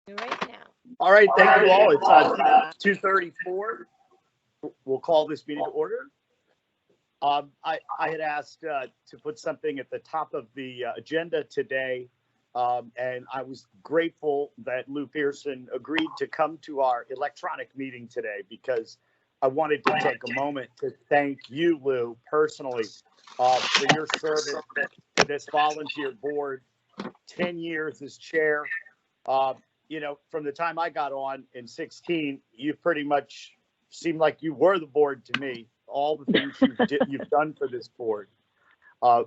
Right now. All right, thank you all. It's 2:34. We'll call this meeting to order. I had asked to put something at the top of the agenda today, and I was grateful that Lou Pearson agreed to come to our electronic meeting today because I wanted to take a moment to thank you, Lou, personally for your service to this volunteer board, 10 years as chair. You know, from the time I got on in 16, you pretty much seemed like you were the board to me. All the things you've done for this board,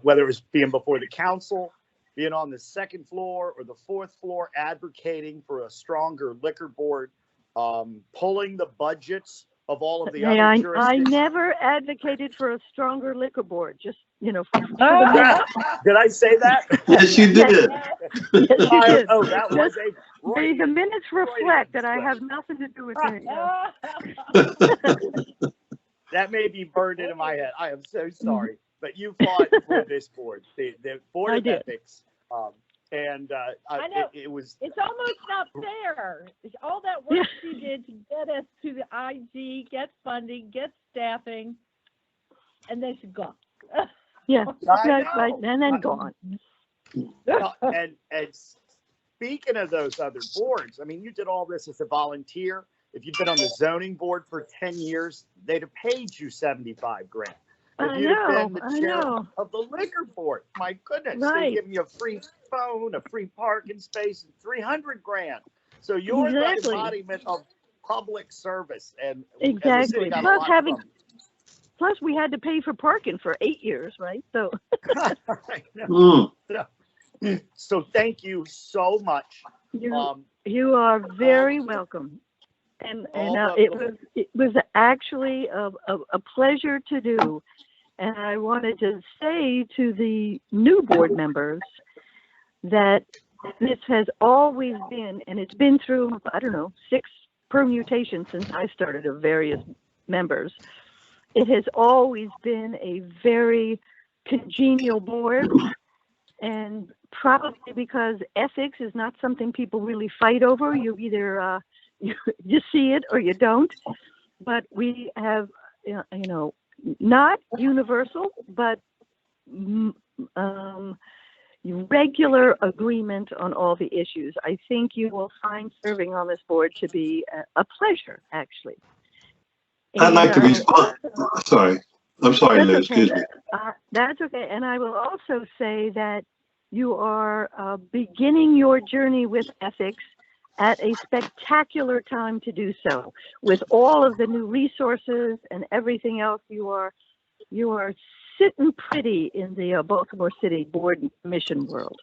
whether it was being before the council, being on the second floor or the fourth floor, advocating for a stronger liquor board, pulling the budgets of all of the other I jurisdictions. never advocated for a stronger liquor board. Just, you know, for the minute. Did I say that? Yes, you did. Yes, you did. Oh, that was The minutes reflect that I have nothing to do with it. That may be burned into my head. I am so sorry, but you fought for this board, the board of ethics, and I know. it was. It's almost not fair. All that work she did to get us to the IG, get funding, get staffing, and then she's gone. Yeah, I right, know. and then gone. And speaking of those other boards, I mean, you did all this as a volunteer. If you'd been on the zoning board for 10 years, they'd have paid you $75,000. If you'd have been the chair of the liquor board, my goodness, they'd give you a free phone, a free parking space, and $300,000. So you're the embodiment of public service, and exactly. Plus, we had to pay for parking for 8 years, right? So, so thank you so much. You are very welcome. And it was actually a pleasure to do. And I wanted to say to the new board members that this has always been, and it's been through, I don't know, 6 permutations since I started of various members. It has always been a very congenial board, and probably because ethics is not something people really fight over. You either you see it or you don't, but we have, you know, not universal, but regular agreement on all the issues. I think you will find serving on this board to be a pleasure, actually. I'd like to respond. Sorry. I'm sorry, Liz. Okay. Excuse me. That's okay. And I will also say that you are beginning your journey with ethics at a spectacular time to do so. With all of the new resources and everything else, you are sitting pretty in the Baltimore City Board and Commission world.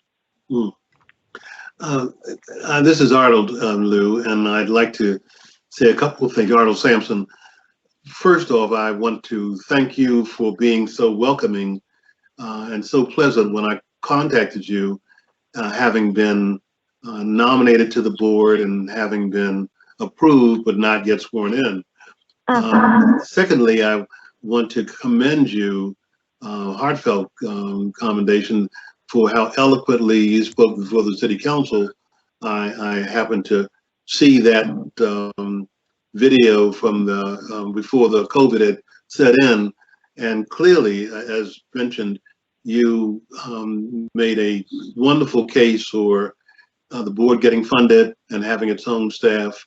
This is Arnold, Lou, and I'd like to say a couple of things. Arnold Sampson. First off, I want to thank you for being so welcoming and so pleasant when I contacted you, having been nominated to the board and having been approved but not yet sworn in. Secondly, I want to commend you, heartfelt commendation for how eloquently you spoke before the city council. I happened to see that video from the before the COVID had set in, and clearly, as mentioned, you made a wonderful case for the board getting funded and having its own staff,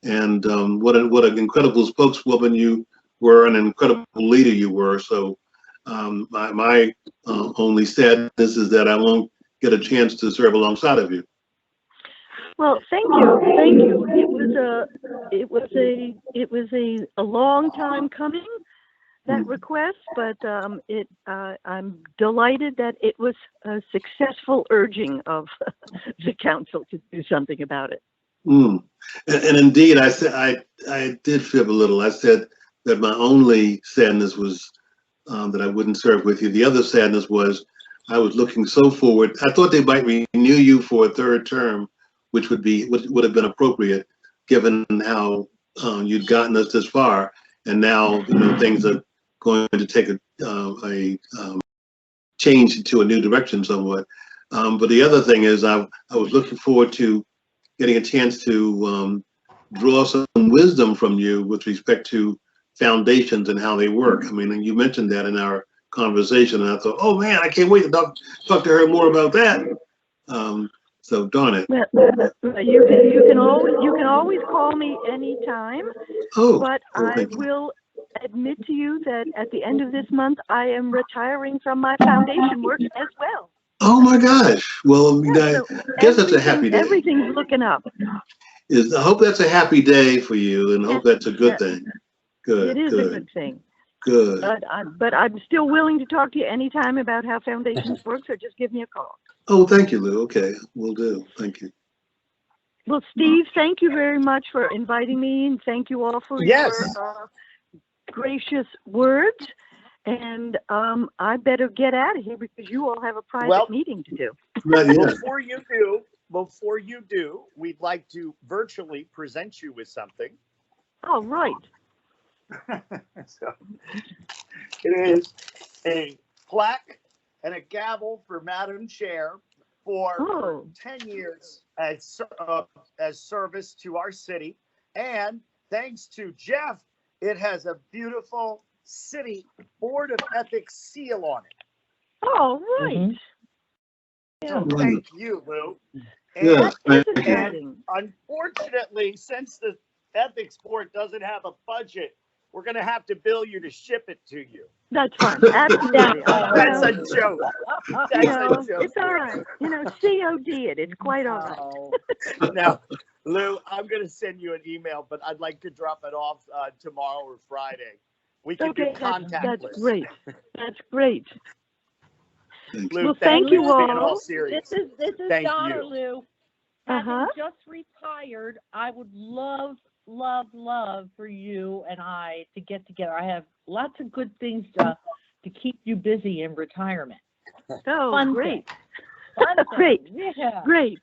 and what an incredible spokeswoman you were, an incredible leader you were. So my only sadness is that I won't get a chance to serve alongside of you. Well, thank you. It was a long time coming, that request, but I'm delighted that it was a successful urging of the council to do something about it. And indeed, I said I did fib a little. I said that my only sadness was that I wouldn't serve with you. The other sadness was I was looking so forward. I thought they might renew you for a 3rd term, which would have been appropriate given how you'd gotten us this far, and now things are going to take a change into a new direction somewhat. But the other thing is I was looking forward to getting a chance to draw some wisdom from you with respect to foundations and how they work. I mean, and you mentioned that in our conversation, and I thought, oh man, I can't wait to talk to her more about that. So darn it. Well, you can always call me anytime. Oh, but I thank you. will admit to you that at the end of this month, I am retiring from my foundation work as well. Oh my gosh. Well, I mean, I So guess that's a happy day. Everything's looking up. I hope that's a happy day for you, and hope that's a good thing. Good. It is good, a good thing. Good. But I'm still willing to talk to you anytime about how foundations work, so just give me a call. Oh, thank you, Lou. Okay, will do. Thank you. Well, Steve, thank you very much for inviting me, and thank you all for Yes. your gracious words. And I better get out of here because you all have a private meeting to do. Not yet. Before you do, we'd like to virtually present you with something. Oh, right. So, it is a plaque and a gavel for Madam Chair for 10 years as service to our city. And thanks to Jeff, it has a beautiful City Board of Ethics seal on it. Oh, right. Mm-hmm. So thank you, Lou. Yes. And unfortunately, since the Ethics Board doesn't have a budget, we're going to have to bill you to ship it to you. That's fine. Absolutely. That's a joke. That's a joke. It's all right. COD it. It's quite all right. Now, Lou, I'm going to send you an email, but I'd like to drop it off tomorrow or Friday. We can do contactless. That's great. That's great. Lou, well, thank you all. This is Thank Donna, you. Lou. Having just retired, I would love for you and I to get together. I have lots of good things to keep you busy in retirement. Oh, Fun great. Fun Great. Yeah. Great.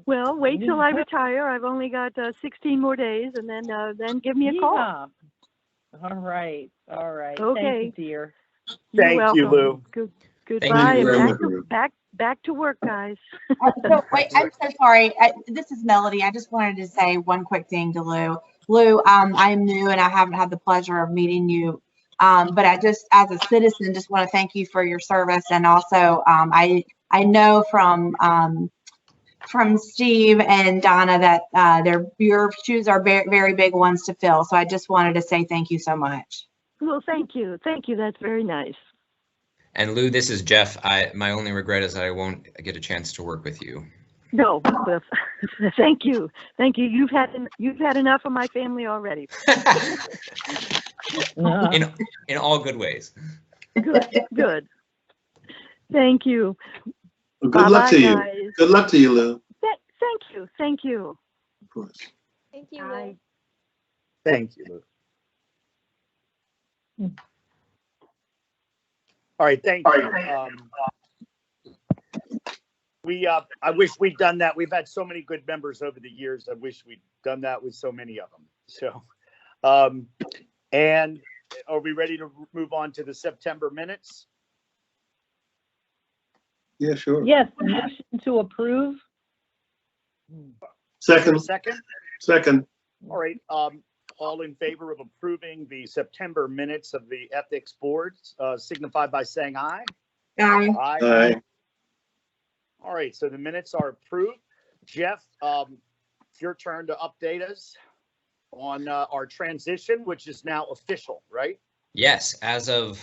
Well, wait till I retire. I've only got 16 more days, and then give me a call. All right. Okay. Thank you, dear. Thank you, Lou. Goodbye. You. Back to work, guys. Wait, I'm so sorry. This is Melody. I just wanted to say one quick thing to Lou. Lou, I'm new and I haven't had the pleasure of meeting you. But I just, as a citizen, just want to thank you for your service. And also, I know from Steve and Donna that your shoes are very, very big ones to fill. So I just wanted to say thank you so much. Well, thank you. That's very nice. And Lou, this is Jeff. My only regret is that I won't get a chance to work with you. No, thank you. You've had enough of my family already. In all good ways. Good. Thank you. Well, good luck to you. Guys. Good luck to you, Lou. Thank you. Of course. Thank you, Lou. Thank you, Lou. All right, thank you. I wish we'd done that. We've had so many good members over the years. I wish we'd done that with so many of them. So, and are we ready to move on to the September minutes? Yeah, sure. Yes, motion to approve. Second. Second. All right. All in favor of approving the September minutes of the Ethics Board, signify by saying aye. Aye. Aye. All right, so the minutes are approved. Jeff, it's your turn to update us on our transition, which is now official, right? Yes, as of,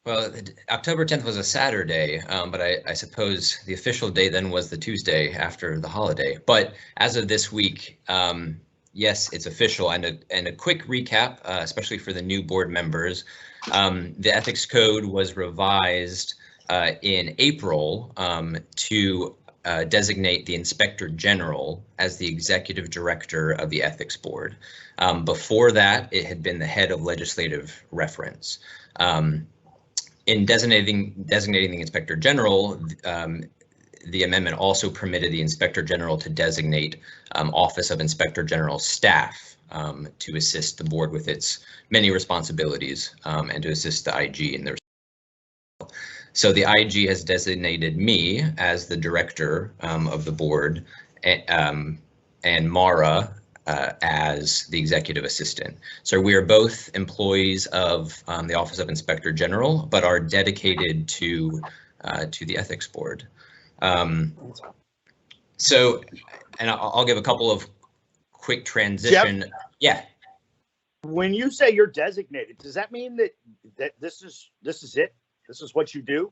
well, October 10th was a Saturday, but I suppose the official date then was the Tuesday after the holiday. But as of this week, yes, it's official. And a quick recap, especially for the new board members. The ethics code was revised in April to designate the Inspector General as the executive director of the ethics board. Before that, it had been the head of legislative reference. In designating the Inspector General, the amendment also permitted the Inspector General to designate Office of Inspector General staff to assist the board with its many responsibilities and to assist the IG in their. So the IG has designated me as the director of the board Mara as the executive assistant. So we are both employees of the Office of Inspector General, but are dedicated to the Ethics Board. So, and I'll give a couple of quick transition. Jeff, yeah. When you say you're designated, does that mean that this is it? This is what you do?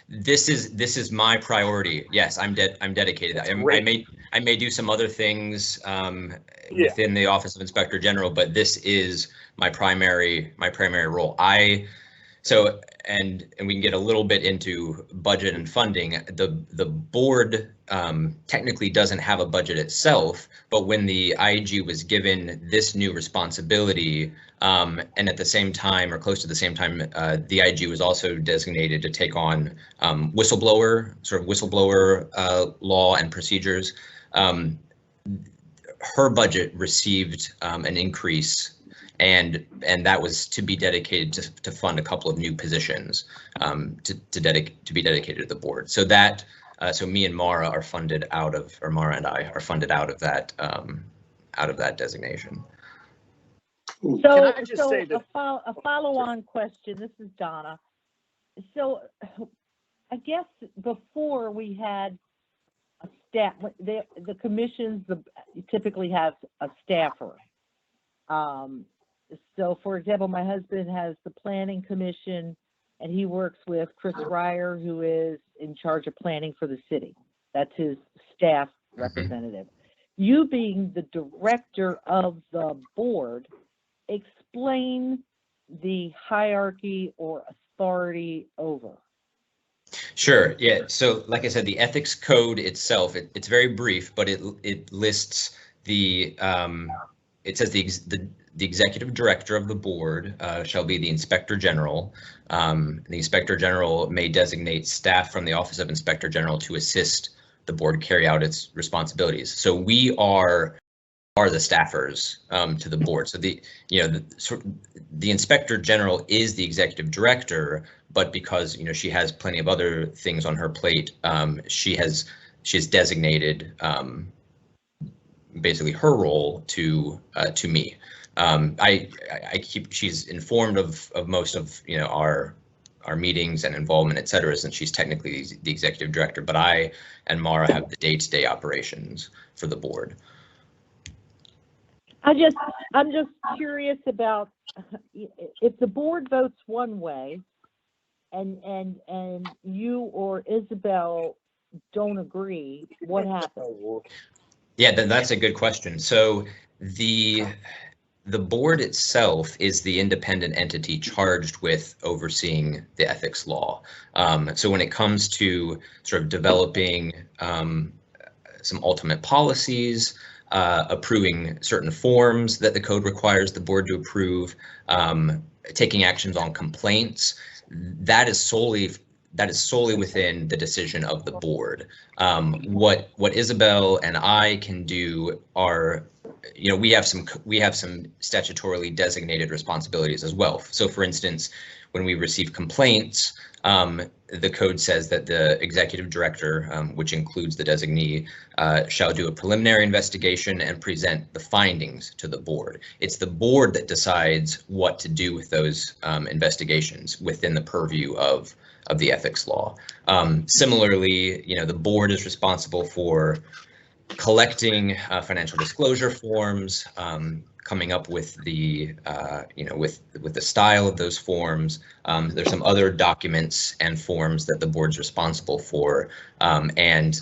This is my priority. Yes, I'm dedicated. I may do some other things within the Office of Inspector General, but this is my primary role. And we can get a little bit into budget and funding. The board technically doesn't have a budget itself, but when the IG was given this new responsibility, and at the same time, or close to the same time, the IG was also designated to take on whistleblower law and procedures. Her budget received an increase, and that was to be dedicated to fund a couple of new positions to be dedicated to the board. So that so me and Mara are funded out of, or Mara and I are funded out of that designation. So, Can I just say that a follow-on question. This is Donna. So, I guess before we had a staff, the commissions typically have a staffer. So, for example, my husband has the planning commission, and he works with Chris Ryer, who is in charge of planning for the city. That's his staff representative. You being the director of the board, explain the hierarchy or authority over. Sure. Yeah. So, like I said, the ethics code itself, it's very brief, but it lists the it says the executive director of the board shall be the inspector general. The inspector general may designate staff from the Office of Inspector General to assist the board carry out its responsibilities. So we are the staffers to the board. So the inspector general is the executive director, but because she has plenty of other things on her plate, she has designated basically her role to me. She's informed of most of our meetings and involvement, et cetera, since she's technically the executive director, but I and Mara have the day-to-day operations for the board. I'm just curious about if the board votes one way and you or Isabel don't agree, what happens? Yeah, that's a good question. So the board itself is the independent entity charged with overseeing the ethics law. So when it comes to sort of developing some ultimate policies, approving certain forms that the code requires the board to approve, taking actions on complaints, that is solely within the decision of the board. What Isabel and I can do are, we have some statutorily designated responsibilities as well. So, for instance, when we receive complaints, the code says that the executive director, which includes the designee, shall do a preliminary investigation and present the findings to the board. It's the board that decides what to do with those investigations within the purview of the ethics law. Similarly, the board is responsible for collecting financial disclosure forms, coming up with the with the style of those forms. There's some other documents and forms that the board's responsible for, and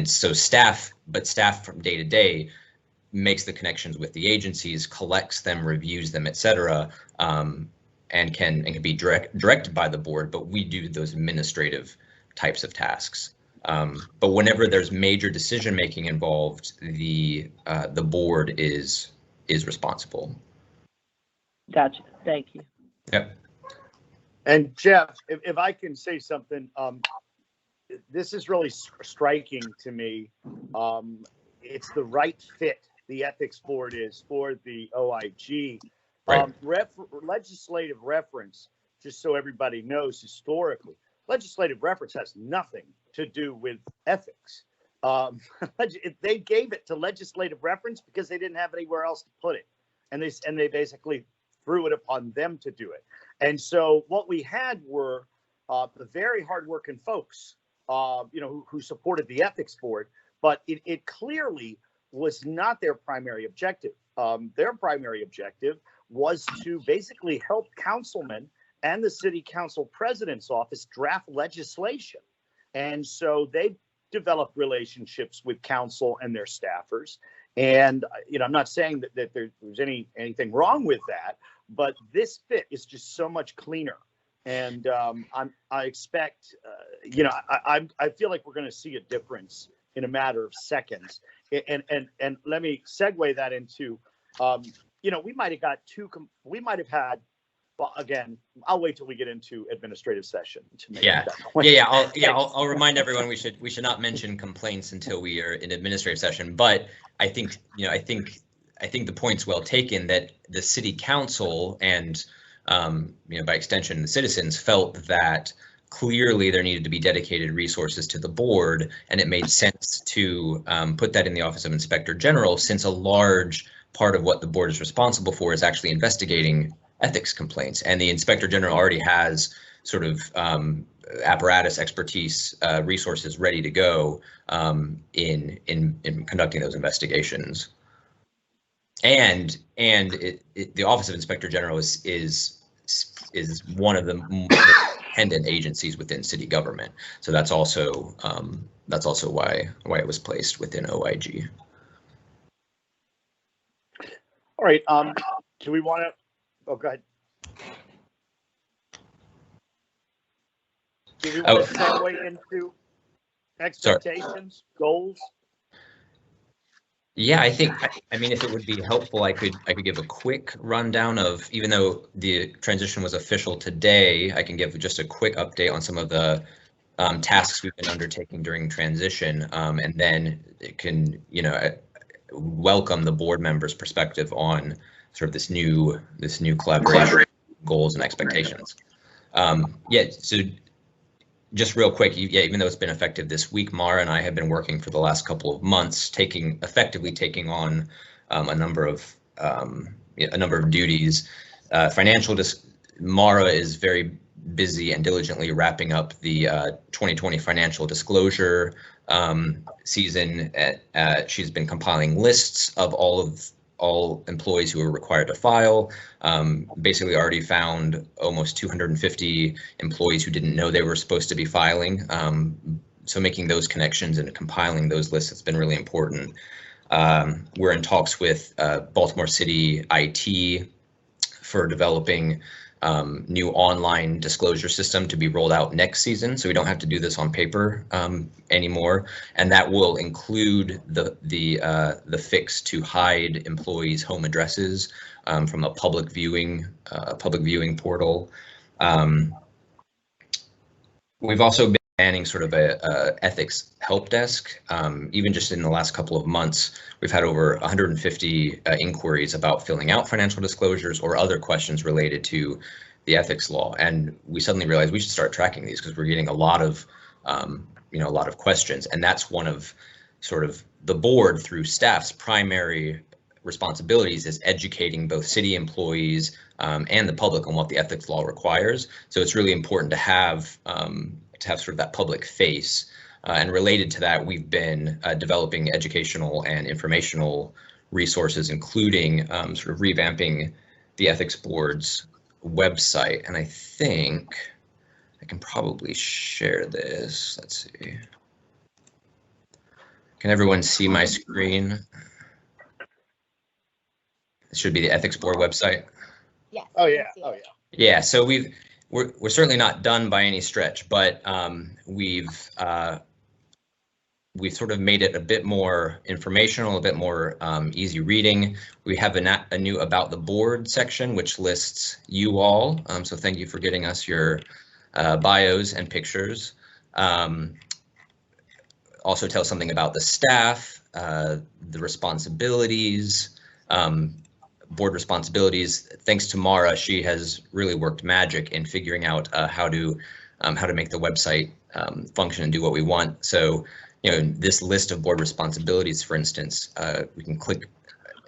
so staff from day to day makes the connections with the agencies, collects them, reviews them, et cetera, and can be directed by the board. But we do those administrative types of tasks. But whenever there's major decision making involved, the board is responsible. Gotcha. Thank you. Yep. And Jeff, if I can say something, this is really striking to me. It's the right fit the ethics board is for the OIG. Right. Legislative reference, just so everybody knows historically, legislative reference has nothing to do with ethics. They gave it to legislative reference because they didn't have anywhere else to put it, and they basically threw it upon them to do it. And so what we had were the very hardworking folks, who supported the ethics board, but it clearly was not their primary objective. Their primary objective was to basically help councilmen and the city council president's office draft legislation. And so they developed relationships with council and their staffers. And, I'm not saying that there's anything wrong with that, but this fit is just so much cleaner. And I expect, I feel like we're going to see a difference in a matter of seconds. And let me segue that into, we might have had, well, again, I'll wait till we get into administrative session to make that point. I'll remind everyone we should not mention complaints until we are in administrative session. But I think the point's well taken that the city council and by extension the citizens felt that clearly there needed to be dedicated resources to the board, and it made sense to put that in the Office of Inspector General, since a large part of what the board is responsible for is actually investigating ethics complaints, and the Inspector General already has sort of apparatus, expertise, resources ready to go in conducting those investigations. And the Office of Inspector General is one of the independent agencies within city government, so that's also why it was placed within OIG. All right. Do we want to? Oh, go ahead. Do we want to segue into expectations, goals? Yeah, I mean, if it would be helpful, I could give a quick rundown of, even though the transition was official today, I can give just a quick update on some of the tasks we've been undertaking during transition, and then it can, welcome the board members' perspective on sort of this new collaboration, goals and expectations. So just real quick, even though it's been effective this week, Mara and I have been working for the last couple of months, effectively taking on a number of duties. Mara is very busy and diligently wrapping up the 2020 financial disclosure season. She's been compiling lists of all employees who are required to file. Basically already found almost 250 employees who didn't know they were supposed to be filing. So making those connections and compiling those lists has been really important. We're in talks with Baltimore City IT for developing new online disclosure system to be rolled out next season, so we don't have to do this on paper anymore, and that will include the fix to hide employees' home addresses from a public viewing portal. We've also been manning sort of a ethics help desk. Even just in the last couple of months, we've had over 150 inquiries about filling out financial disclosures or other questions related to the ethics law. And we suddenly realized we should start tracking these because we're getting a lot of questions. And that's one of sort of the board through staff's primary responsibilities is educating both city employees and the public on what the ethics law requires. So it's really important to have sort of that public face. And related to that, we've been developing educational and informational resources, including sort of revamping the ethics board's website. And I think I can probably share this. Let's see. Can everyone see my screen? It should be the ethics board website. Yes. Oh yeah. Oh yeah. Yeah. So we're certainly not done by any stretch, but we've sort of made it a bit more informational, a bit more easy reading. We have a new about the board section, which lists you all. So thank you for getting us your bios and pictures. Also tells something about the staff, the responsibilities, board responsibilities. Thanks to Mara, she has really worked magic in figuring out how to make the website function and do what we want. So this list of board responsibilities, for instance,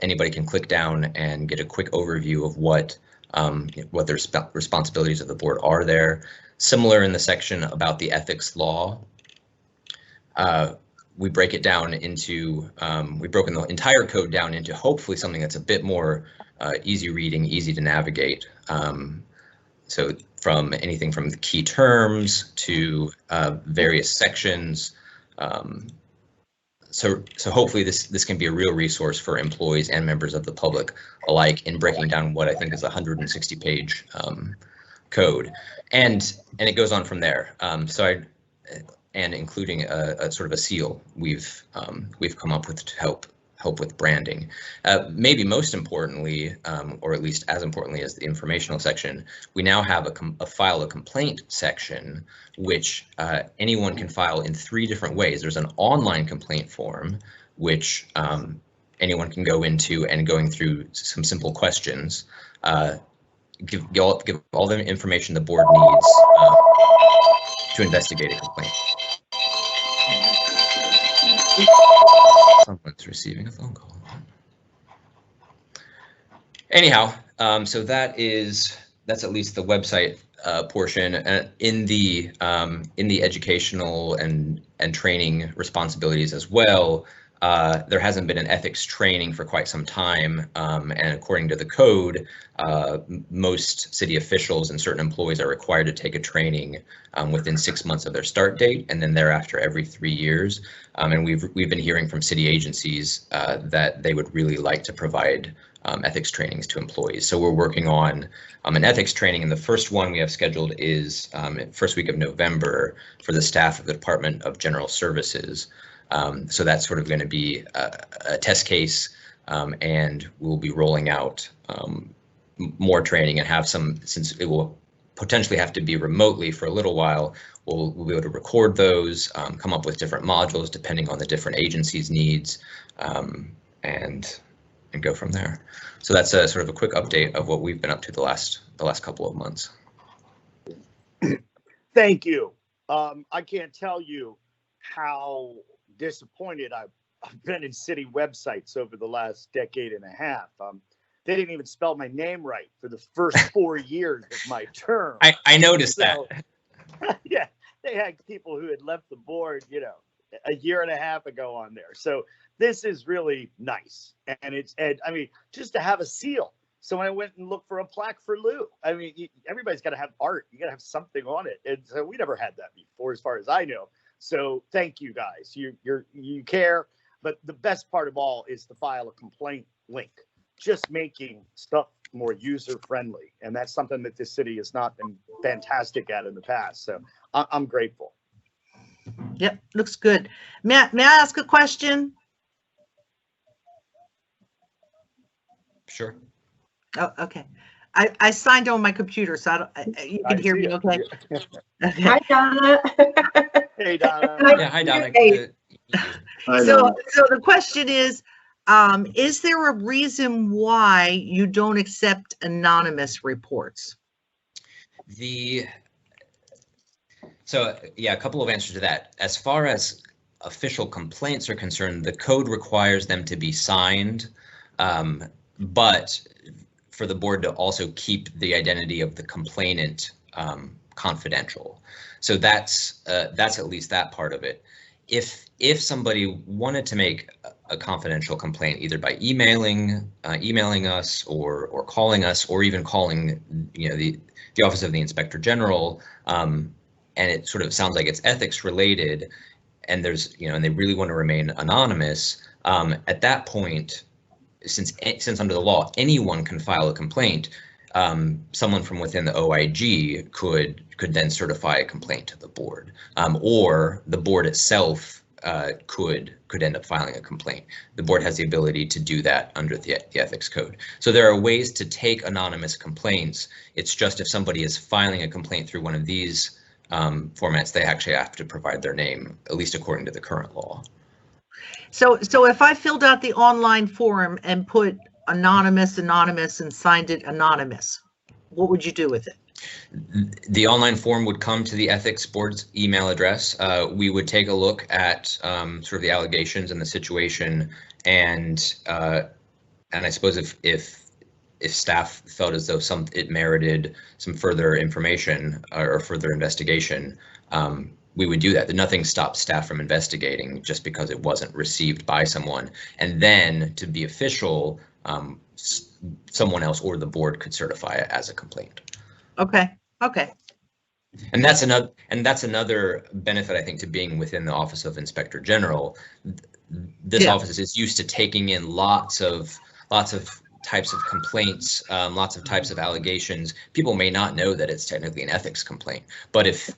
anybody can click down and get a quick overview of what the responsibilities of the board are there. Similar in the section about the ethics law, we break it down into, we've broken the entire code down into hopefully something that's a bit more easy reading, easy to navigate. So from anything from the key terms to various sections. So hopefully this can be a real resource for employees and members of the public alike in breaking down what I think is a 160-page code, and it goes on from there. And including a sort of a seal we've come up with to help with branding. Maybe most importantly, or at least as importantly as the informational section, we now have a file a complaint section, which anyone can file in 3 different ways. There's an online complaint form, which anyone can go into, and going through some simple questions, give all the information the board needs to investigate a complaint. Someone's receiving a phone call. Anyhow, so that's at least the website portion. In the educational and training responsibilities as well, there hasn't been an ethics training for quite some time, and according to the code, most city officials and certain employees are required to take a training within 6 months of their start date, and then thereafter every 3 years. And we've been hearing from city agencies that they would really like to provide ethics trainings to employees. So we're working on an ethics training, and the first one we have scheduled is first week of November for the staff of the Department of General Services. So that's sort of going to be a test case, and we'll be rolling out more training and have some, since it will potentially have to be remotely for a little while, we'll be able to record those, come up with different modules depending on the different agencies' needs, and go from there. So that's a sort of a quick update of what we've been up to the last couple of months. Thank you. I can't tell you how disappointed I've been in city websites over the last decade and a half. They didn't even spell my name right for the first 4 years of my term. I noticed that. Yeah, they had people who had left the board, a year and a half ago on there. So this is really nice, and I mean, just to have a seal. So when I went and looked for a plaque for Lou, I mean, everybody's got to have art. You got to have something on it, and so we never had that before, as far as I know. So thank you guys. You care, but the best part of all is the file a complaint link. Just making stuff more user friendly, and that's something that this city has not been fantastic at in the past. So I'm grateful. Yep, looks good. May I ask a question? Sure. Oh, okay. I signed on my computer, so you can hear me, okay? Okay. Hi, Donna. Hey, Donna. Yeah, hi, Donna. So the question is there a reason why you don't accept anonymous reports? So yeah, a couple of answers to that. As far as official complaints are concerned, the code requires them to be signed, but for the board to also keep the identity of the complainant confidential. So that's at least that part of it. If somebody wanted to make a confidential complaint, either by emailing us or calling us, or even calling the Office of the Inspector General, and it sort of sounds like it's ethics related, and there's and they really want to remain anonymous, at that point, since under the law anyone can file a complaint, someone from within the OIG could then certify a complaint to the board, or the board itself could end up filing a complaint. The board has the ability to do that under the ethics code. So there are ways to take anonymous complaints. It's just if somebody is filing a complaint through one of these formats, they actually have to provide their name, at least according to the current law. So if I filled out the online form and put anonymous and signed it anonymous, what would you do with it? The online form would come to the ethics board's email address. We would take a look at sort of the allegations and the situation, and I suppose if staff felt as though it merited some further information or further investigation, we would do that. Nothing stops staff from investigating just because it wasn't received by someone. And then to be official, someone else or the board could certify it as a complaint. Okay. Okay. And that's another benefit, I think, to being within the Office of Inspector General. This office is used to taking in lots of types of complaints, lots of types of allegations. People may not know that it's technically an ethics complaint, but if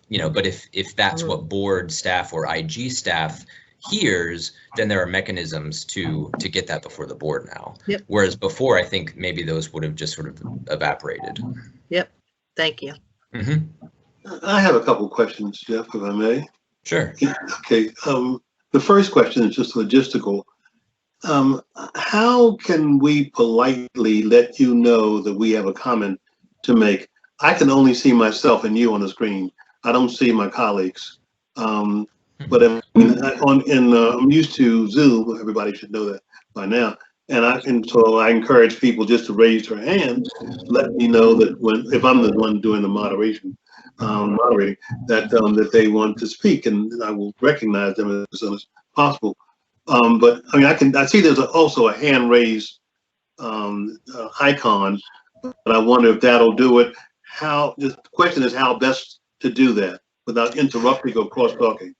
that's what board staff or IG staff hears, then there are mechanisms to get that before the board now. Yep. Whereas before, I think maybe those would have just sort of evaporated. Yep. Thank you. Mm-hmm. I have a couple questions, Jeff, if I may. Sure. Okay. The first question is just logistical. How can we politely let you know that we have a comment to make? I can only see myself and you on the screen. I don't see my colleagues. But I'm used to Zoom. Everybody should know that by now. And so I encourage people just to raise their hand, let me know that if I'm the one doing the moderating, that they want to speak, and I will recognize them as soon as possible. But I mean, I see there's also a hand raised icon, but I wonder if that'll do it. The question is how best to do that without interrupting or cross talking.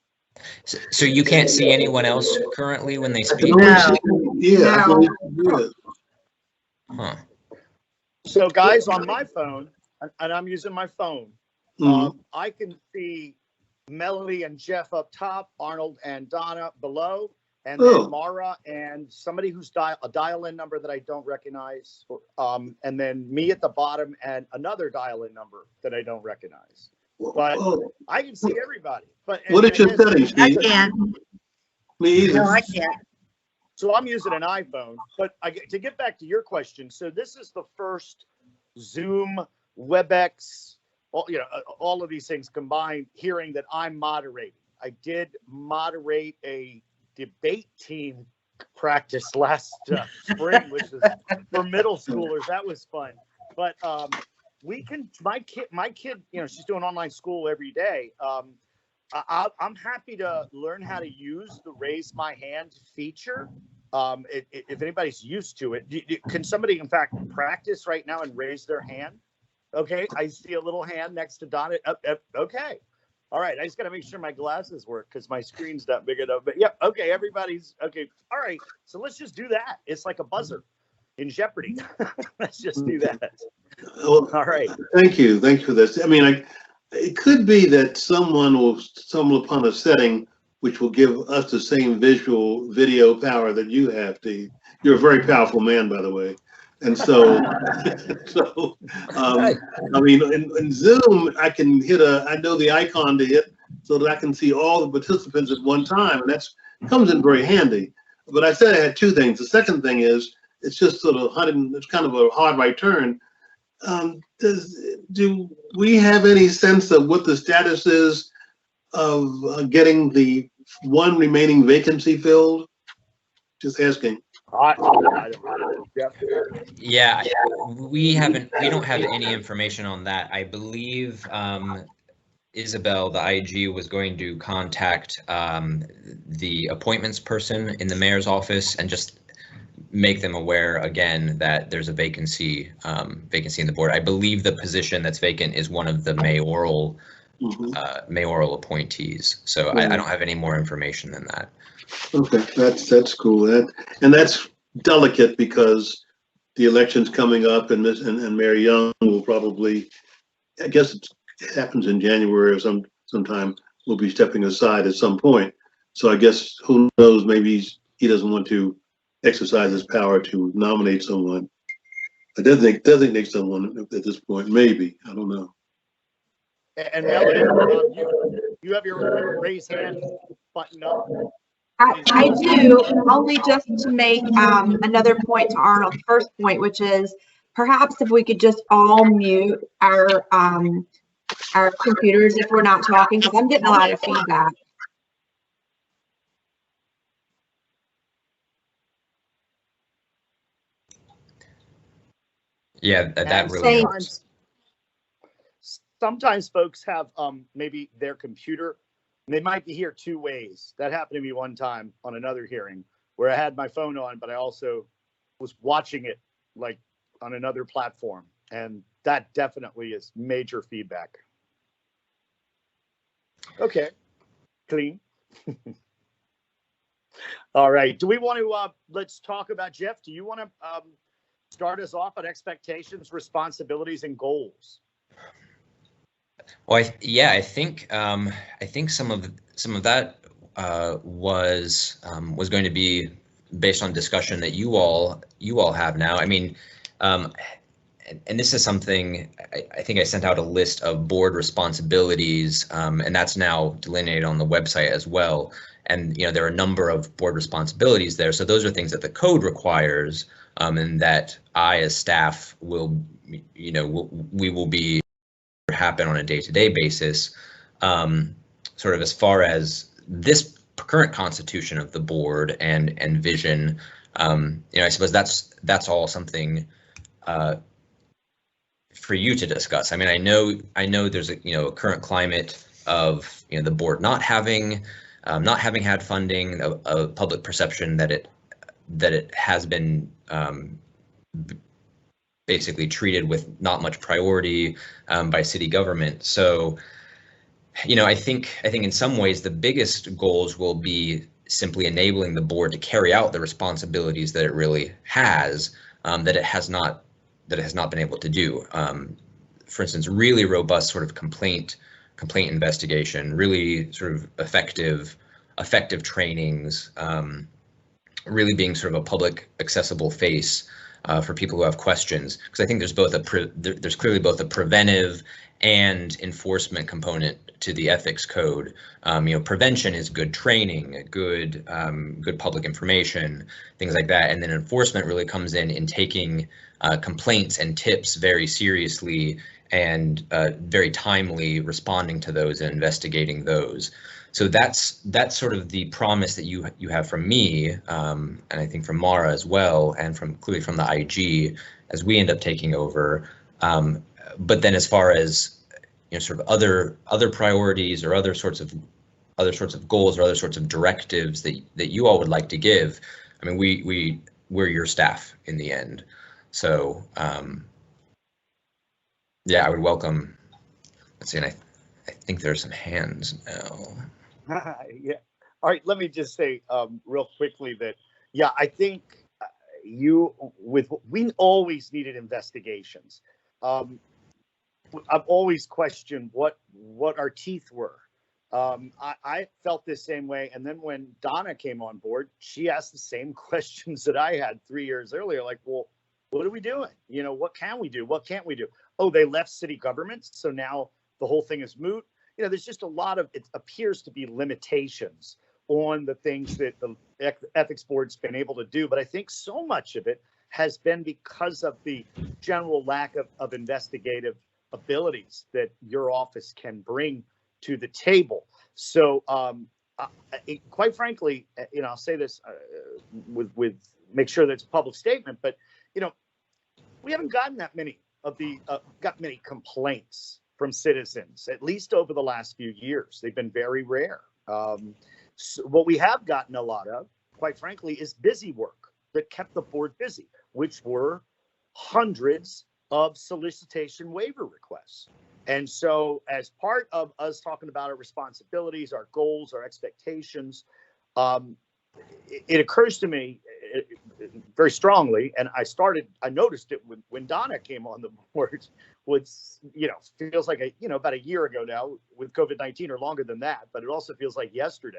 So you can't see anyone else currently when they speak? Yeah. Huh. So guys, on my phone, and I'm using my phone, I can see Melody and Jeff up top, Arnold and Donna below, and then Mara and somebody who's a dial-in number that I don't recognize, and then me at the bottom and another dial-in number that I don't recognize. But I can see everybody. But what is your settings? I can. Me either. No, I can't. So I'm using an iPhone. But to get back to your question, so this is the first Zoom, WebEx, all of these things combined, hearing that I'm moderating. I did moderate a debate team practice last spring, which was for middle schoolers. That was fun. But my kid, she's doing online school every day. I'm happy to learn how to use the raise my hand feature. If anybody's used to it, can somebody in fact practice right now and raise their hand? Okay, I see a little hand next to Donna. Okay, all right. I just got to make sure my glasses work because my screen's not big enough. But yeah, okay, everybody's okay. All right, so let's just do that. It's like a buzzer in Jeopardy. Let's just do that. Well, all right. Thank you for this. I mean, it could be that someone will stumble upon a setting which will give us the same video power that you have, Steve. You're a very powerful man, by the way. And so, I mean, in Zoom, I can I know the icon to hit so that I can see all the participants at one time. And comes in very handy. But I said I had two things. The second thing is, it's just sort of it's kind of a hard right turn. Do we have any sense of what the status is of getting the one remaining vacancy filled? Just asking. Yeah, we don't have any information on that. I believe Isabel, the IG, was going to contact the appointments person in the mayor's office and just make them aware again that there's a vacancy in the board. I believe the position that's vacant is one of the mayoral appointees. So I don't have any more information than that. Okay, that's cool. That's delicate because the election's coming up, and Mary Young will probably, I guess it happens in January or sometime, will be stepping aside at some point. So I guess who knows? Maybe he doesn't want to exercise his power to nominate someone. I designate someone at this point. Maybe, I don't know. And Melody, you have your raise hand button up. I do, only just to make another point to Arnold's first point, which is perhaps if we could just all mute our computers if we're not talking, because I'm getting a lot of feedback. Yeah, that really helps. Sometimes folks have maybe their computer, and they might be here two ways. That happened to me one time on another hearing where I had my phone on, but I also was watching it like on another platform, and that definitely is major feedback. Okay, clean. All right. Do we want to let's talk about, Jeff? Do you want to start us off on expectations, responsibilities, and goals? Well, I think some of that was going to be based on discussion that you all have now. I mean, and this is something I think I sent out a list of board responsibilities, and that's now delineated on the website as well. And there are a number of board responsibilities there. So those are things that the code requires, and that I, as staff, will we will be happen on a day-to-day basis. Sort of as far as this current constitution of the board and vision, I suppose that's all something for you to discuss. I mean, I know there's a current climate of the board not having had funding, a public perception that it has been basically treated with not much priority by city government. So, I think in some ways the biggest goals will be simply enabling the board to carry out the responsibilities that it really has, that it has not been able to do. For instance, really robust sort of complaint investigation, really sort of effective trainings, really being sort of a public accessible face for people who have questions, because I think there's clearly both a preventive and enforcement component to the ethics code. Prevention is good training, good public information, things like that, and then enforcement really comes in taking complaints and tips very seriously and very timely responding to those and investigating those. So that's sort of the promise that you have from me, and I think from Mara as well, and clearly from the IG as we end up taking over. But then as far as sort of other priorities or other sorts of goals or other sorts of directives that you all would like to give, I mean, we're your staff in the end. So yeah, I would welcome. Let's see, and I think there's some hands now. Yeah. All right. Let me just say real quickly that, yeah, I think we always needed investigations. I've always questioned what our teeth were. I felt the same way. And then when Donna came on board, she asked the same questions that I had 3 years earlier. Like, well, what are we doing? What can we do? What can't we do? Oh, they left city governments, so now the whole thing is moot. There's just a lot of, it appears to be limitations on the things that the ethics board's been able to do. But I think so much of it has been because of the general lack of investigative abilities that your office can bring to the table. So quite frankly, I'll say this with make sure that it's a public statement, but we haven't gotten that many many complaints from citizens, at least over the last few years. They've been very rare. So what we have gotten a lot of, quite frankly, is busy work that kept the board busy, which were hundreds of solicitation waiver requests. And so as part of us talking about our responsibilities, our goals, our expectations, it occurs to me very strongly, and I noticed it when Donna came on the board, feels like about a year ago now with COVID-19, or longer than that, but it also feels like yesterday.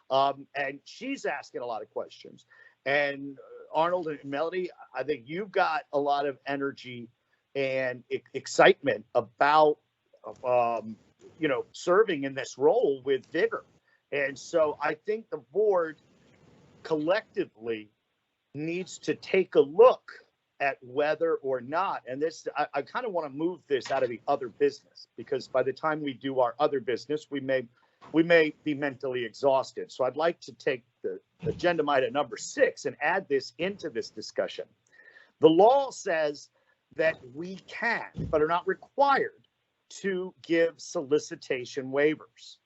And she's asking a lot of questions. And Arnold and Melody, I think you've got a lot of energy and excitement about serving in this role with vigor. And so I think the board collectively needs to take a look at whether or not, and this, I kind of want to move this out of the other business, because by the time we do our other business, we may be mentally exhausted. So I'd like to take the agenda item number 6 and add this into this discussion. The law says that we can, but are not required to give solicitation waivers.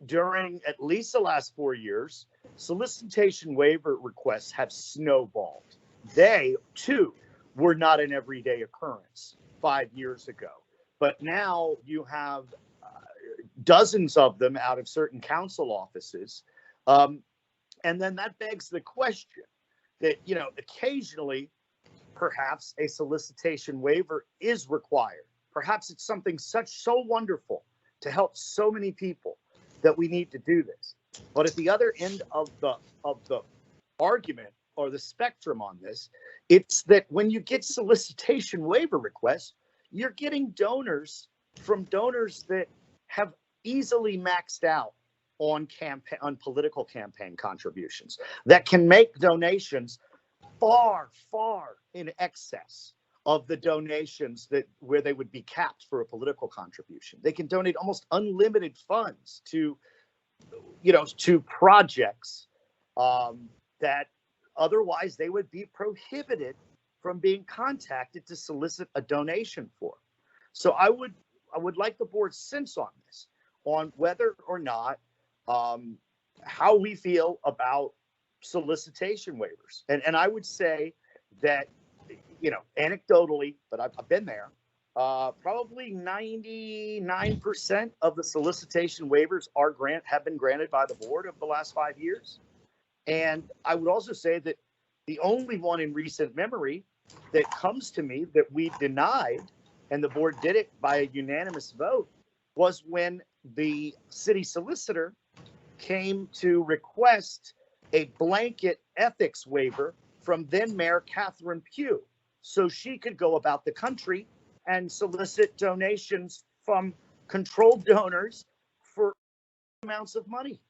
During at least the last 4 years, solicitation waiver requests have snowballed. They, too, were not an everyday occurrence 5 years ago. But now you have dozens of them out of certain council offices. And then that begs the question that, occasionally, perhaps a solicitation waiver is required. Perhaps it's something so wonderful to help so many people that we need to do this. But at the other end of the argument or the spectrum on this, it's that when you get solicitation waiver requests, you're getting donors from donors that have easily maxed out on political campaign contributions, that can make donations far in excess of the donations where they would be capped for a political contribution. They can donate almost unlimited funds to projects that otherwise they would be prohibited from being contacted to solicit a donation for. So I would like the board's sense on this, on whether or not how we feel about solicitation waivers. And I would say that, anecdotally, but I've been there, probably 99% of the solicitation waivers have been granted by the board over the last 5 years. And I would also say that the only one in recent memory that comes to me that we denied, and the board did it by a unanimous vote, was when the city solicitor came to request a blanket ethics waiver from then Mayor Catherine Pugh, so she could go about the country and solicit donations from controlled donors for amounts of money.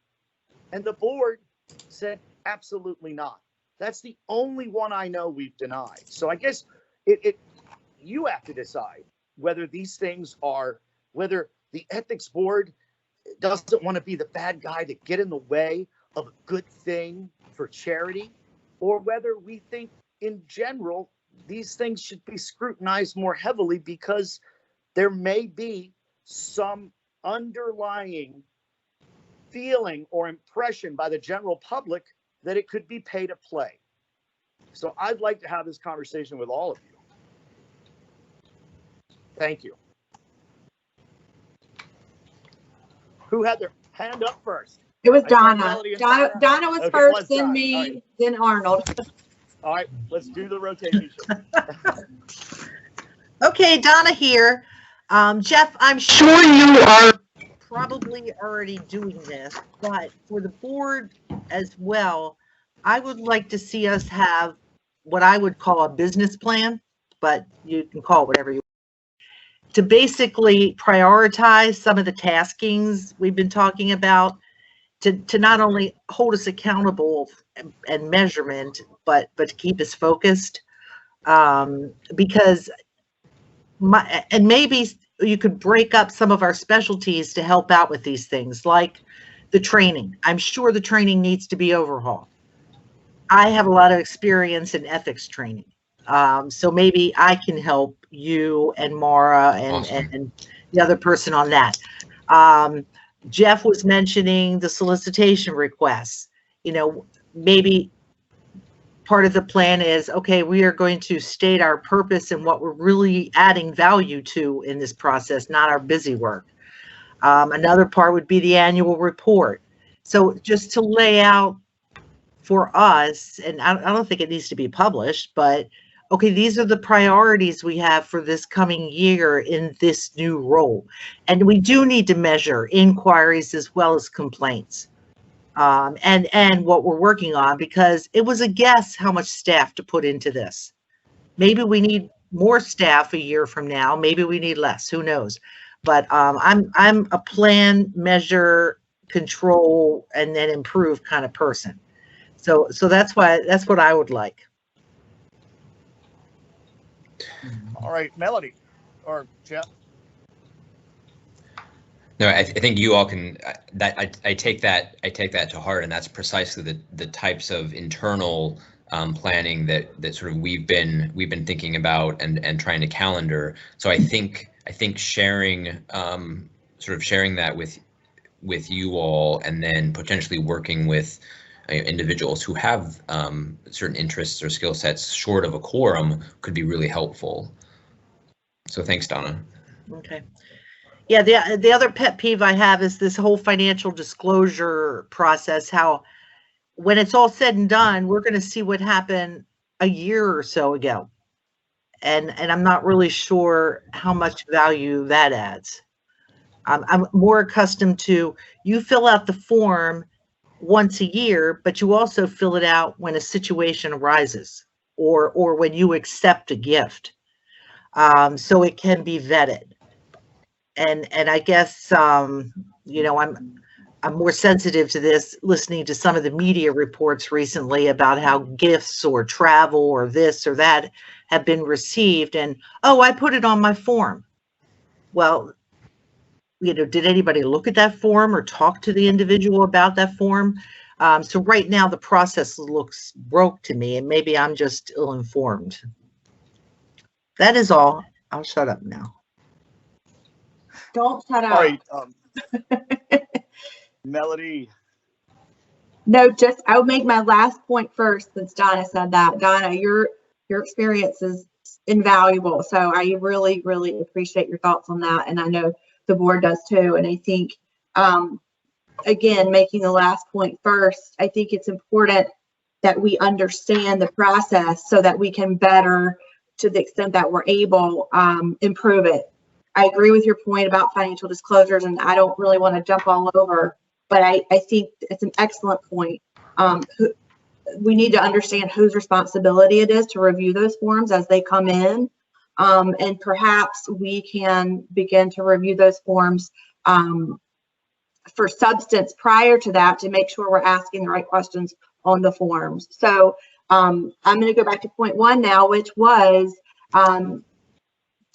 And the board said, absolutely not. That's the only one I know we've denied. So I guess you have to decide whether these things are, whether the ethics board doesn't want to be the bad guy to get in the way of a good thing for charity, or whether we think in general these things should be scrutinized more heavily because there may be some underlying feeling or impression by the general public that it could be pay to play. So I'd like to have this conversation with all of you. Thank you. Who had their hand up first? It was Donna. Donna was okay, first, then Donna. me, right. then Arnold. All right, let's do the rotation. Okay, Donna here. Jeff, I'm sure you are probably already doing this, but for the board as well, I would like to see us have what I would call a business plan, but you can call it whatever you want, to basically prioritize some of the taskings we've been talking about, to not only hold us accountable and measurement, but to keep us focused. Because and maybe you could break up some of our specialties to help out with these things, like the training. I'm sure the training needs to be overhauled. I have a lot of experience in ethics training. So maybe I can help you and Mara and the other person on that. Jeff was mentioning the solicitation requests. Maybe part of the plan is, okay, we are going to state our purpose and what we're really adding value to in this process, not our busy work. Another part would be the annual report. So just to lay out for us, and I don't think it needs to be published, but okay, these are the priorities we have for this coming year in this new role. And we do need to measure inquiries as well as complaints. And what we're working on, because it was a guess how much staff to put into this. Maybe we need more staff a year from now. Maybe we need less, who knows? But I'm a plan, measure, control, and then improve kind of person. So that's what I would like. All right, Melody or Jeff. No, I think you all can. I take that to heart, and that's precisely the types of internal planning that sort of we've been thinking about and trying to calendar. So I think sharing sharing that with you all, and then potentially working with individuals who have certain interests or skill sets short of a quorum could be really helpful. So thanks, Donna. Okay. Yeah, the other pet peeve I have is this whole financial disclosure process, how when it's all said and done, we're going to see what happened a year or so ago. And I'm not really sure how much value that adds. I'm more accustomed to, you fill out the form once a year, but you also fill it out when a situation arises or when you accept a gift. So it can be vetted. And I guess, you know, I'm more sensitive to this listening to some of the media reports recently about how gifts or travel or this or that have been received. And, oh, I put it on my form. Well, you know, did anybody look at that form or talk to the individual about that form? So right now the process looks broke to me, and maybe I'm just ill-informed. That is all. I'll shut up now. Don't shut up. All right, Melody. No, just I'll make my last point first, since Donna said that. Donna, your experience is invaluable. So I really, really appreciate your thoughts on that. And I know the board does too. And I think, again, making the last point first, I think it's important that we understand the process so that we can better, to the extent that we're able, improve it. I agree with your point about financial disclosures, and I don't really want to jump all over, but I think it's an excellent point. We need to understand whose responsibility it is to review those forms as they come in. And perhaps we can begin to review those forms for substance prior to that, to make sure we're asking the right questions on the forms. So I'm going to go back to point one now, which was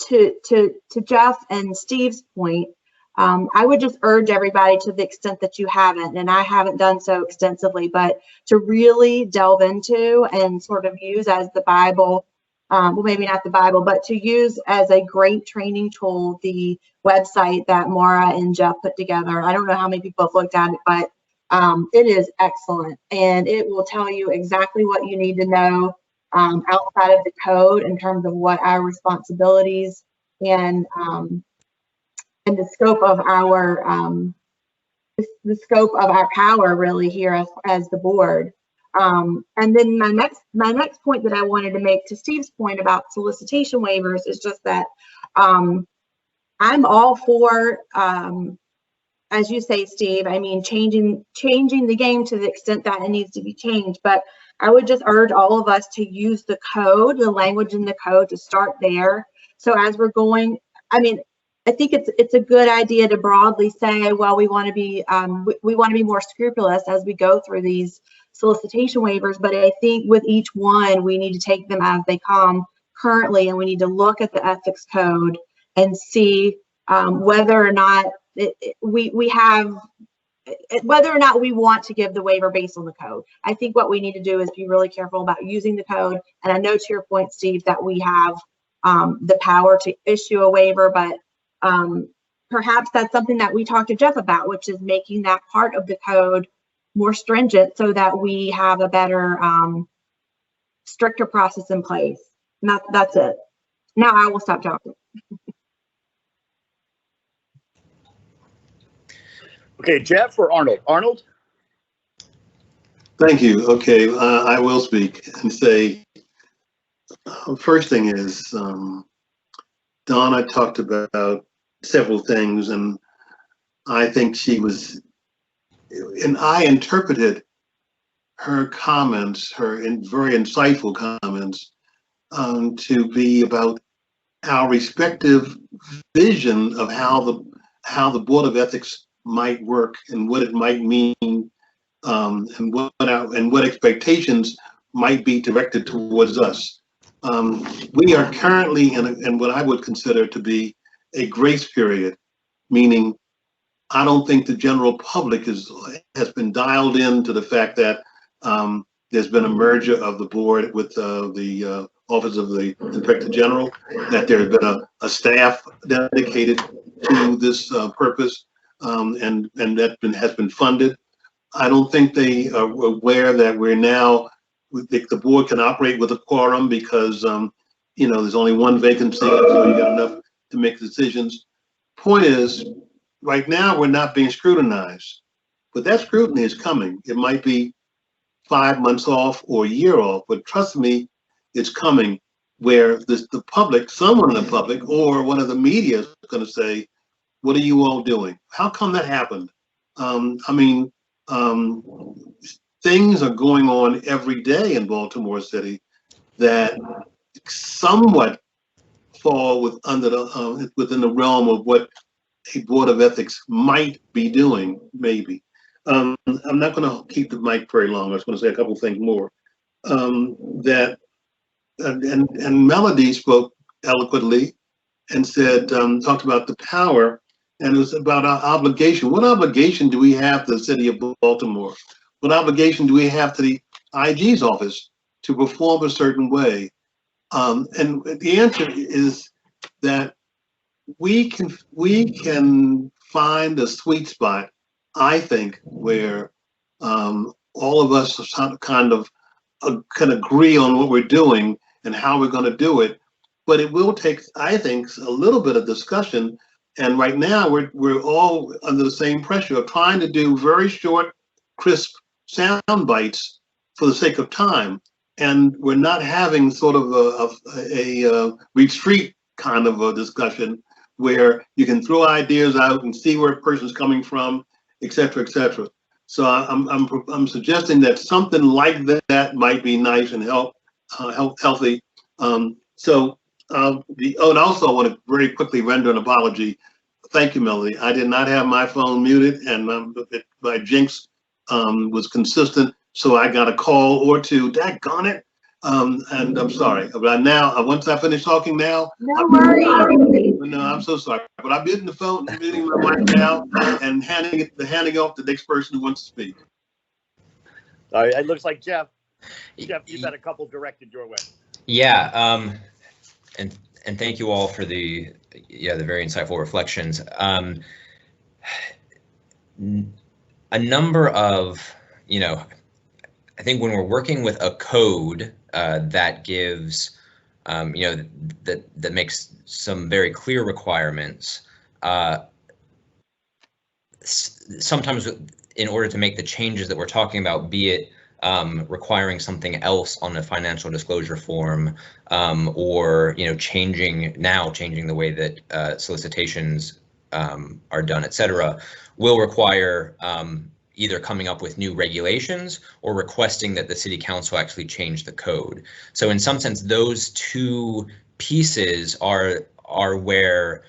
to Jeff and Steve's point. I would just urge everybody, to the extent that you haven't, and I haven't done so extensively, but to really delve into and sort of use as the Bible, well, maybe not the Bible, but to use as a great training tool the website that Maura and Jeff put together. I don't know how many people have looked at it, but it is excellent, and it will tell you exactly what you need to know outside of the code in terms of what our responsibilities and the scope of our power really here as the board. And then my next point that I wanted to make, to Steve's point about solicitation waivers, is just that I'm all for, as you say, Steve, I mean, changing the game to the extent that it needs to be changed. But I would just urge all of us to use the code, the language in the code, to start there. So as we're going, I mean, I think it's a good idea to broadly say, well, we want to be more scrupulous as we go through these solicitation waivers. But I think with each one, we need to take them as they come currently, and we need to look at the ethics code and see whether or not whether or not we want to give the waiver based on the code. I think what we need to do is be really careful about using the code. And I know, to your point, Steve, that we have the power to issue a waiver, but perhaps that's something that we talked to Jeff about, which is making that part of the code more stringent so that we have a better, stricter process in place. And that's it. Now I will stop talking. Okay, Jeff or Arnold? Arnold? Thank you. Okay, I will speak and say, first thing is, Donna talked about several things, and I think she was, and I interpreted her comments, her very insightful comments, to be about our respective vision of how the Board of Ethics might work and what it might mean, and what expectations might be directed towards us. We are currently in what I would consider to be a grace period, meaning I don't think the general public has been dialed in to the fact that there's been a merger of the board with the Office of the Inspector General, that there's been a staff dedicated to this purpose, and that has been funded. I don't think they are aware that we're now, the board can operate with a quorum because, there's only one vacancy, so you got enough to make decisions. Point is, right now, we're not being scrutinized, but that scrutiny is coming. It might be 5 months off or a year off, but trust me, it's coming, where the public, someone in the public or one of the media is going to say, what are you all doing? How come that happened? Things are going on every day in Baltimore City that somewhat fall within the realm of what a Board of Ethics might be doing, maybe. I'm not going to keep the mic very long. I was going to say a couple of things more. And Melody spoke eloquently and said, talked about the power, and it was about our obligation. What obligation do we have to the city of Baltimore? What obligation do we have to the IG's office to perform a certain way? And the answer is that we can find a sweet spot, I think, where all of us kind of can agree on what we're doing and how we're going to do it. But it will take, I think, a little bit of discussion. And right now, we're all under the same pressure of trying to do very short, crisp sound bites for the sake of time. And we're not having sort of a retreat kind of a discussion where you can throw ideas out and see where a person's coming from, et cetera, et cetera. So I'm suggesting that something like that might be nice and healthy. And also I want to very quickly render an apology. Thank you, Melody. I did not have my phone muted, and my jinx was consistent. So I got a call or two. Daggone it. And I'm sorry. But now, once I finish talking now. No worries. No, I'm so sorry. But I'm muting the phone, muting my mic now, and handing off to the next person who wants to speak. All right. It looks like Jeff, you've had a couple directed your way. Yeah. And thank you all for the very insightful reflections. A number of, I think when we're working with a code that gives, that makes some very clear requirements, sometimes in order to make the changes that we're talking about, be it requiring something else on the financial disclosure form, or changing the way that solicitations are done, et cetera, will require either coming up with new regulations or requesting that the city council actually change the code. So in some sense, those two pieces are where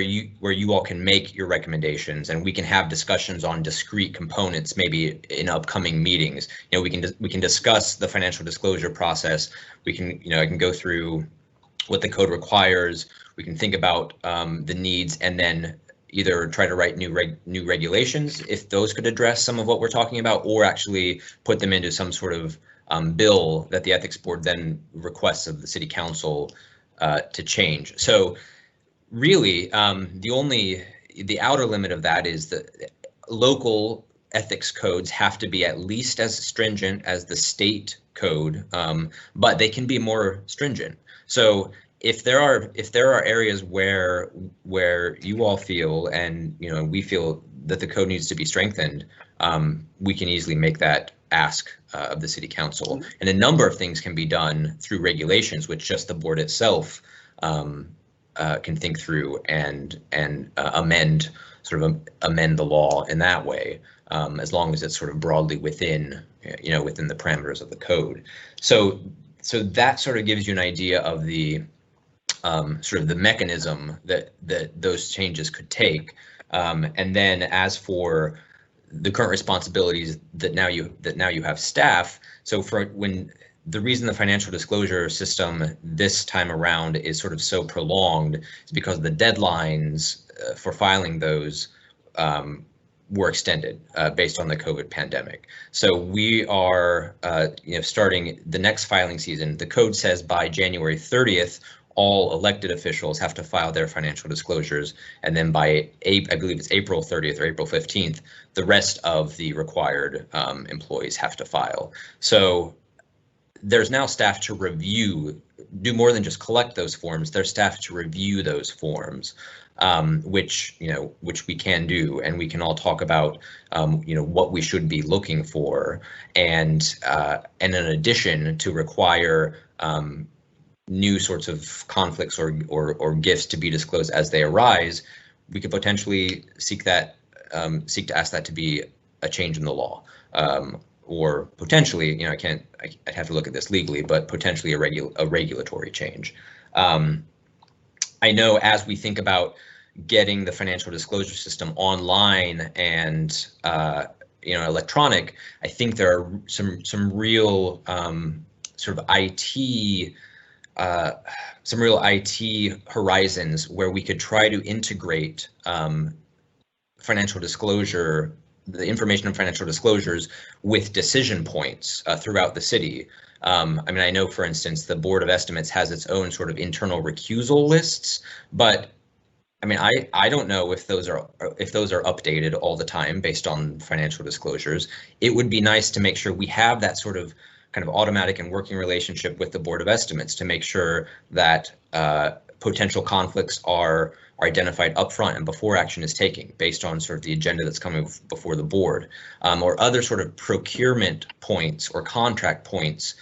you all can make your recommendations, and we can have discussions on discrete components maybe in upcoming meetings. We can discuss the financial disclosure process. We can I can go through what the code requires. We can think about the needs, and then either try to write new regulations if those could address some of what we're talking about, or actually put them into some sort of bill that the ethics board then requests of the city council to change. So really, the outer limit of that is that local ethics codes have to be at least as stringent as the state code, but they can be more stringent. So if there are areas where you all feel, and we feel that the code needs to be strengthened, we can easily make that ask of the city council. And a number of things can be done through regulations, which just the board itself can think through and amend the law in that way, as long as it's sort of broadly within within the parameters of the code. So that sort of gives you an idea of the sort of the mechanism that those changes could take. And then as for the current responsibilities that now you have staff, so for when the reason the financial disclosure system this time around is sort of so prolonged is because the deadlines for filing those were extended based on the COVID pandemic. So we are, starting the next filing season. The code says by January 30th, all elected officials have to file their financial disclosures, and then by I believe it's April 30th or April 15th, the rest of the required employees have to file. So there's now staff to review, do more than just collect those forms. There's staff to review those forms, which we can do, and we can all talk about what we should be looking for, and in addition to require new sorts of conflicts or gifts to be disclosed as they arise, we could potentially seek to ask that to be a change in the law, or potentially, I'd have to look at this legally, but potentially a regulatory change. I know as we think about getting the financial disclosure system online and electronic, I think there are some real sort of IT horizons where we could try to integrate financial disclosure, the information in financial disclosures, with decision points throughout the city. I know, for instance, the Board of Estimates has its own sort of internal recusal lists, but I don't know if those are updated all the time based on financial disclosures. It would be nice to make sure we have that sort of kind of automatic and working relationship with the Board of Estimates to make sure that potential conflicts are identified upfront and before action is taken based on sort of the agenda that's coming before the board, or other sort of procurement points or contract points.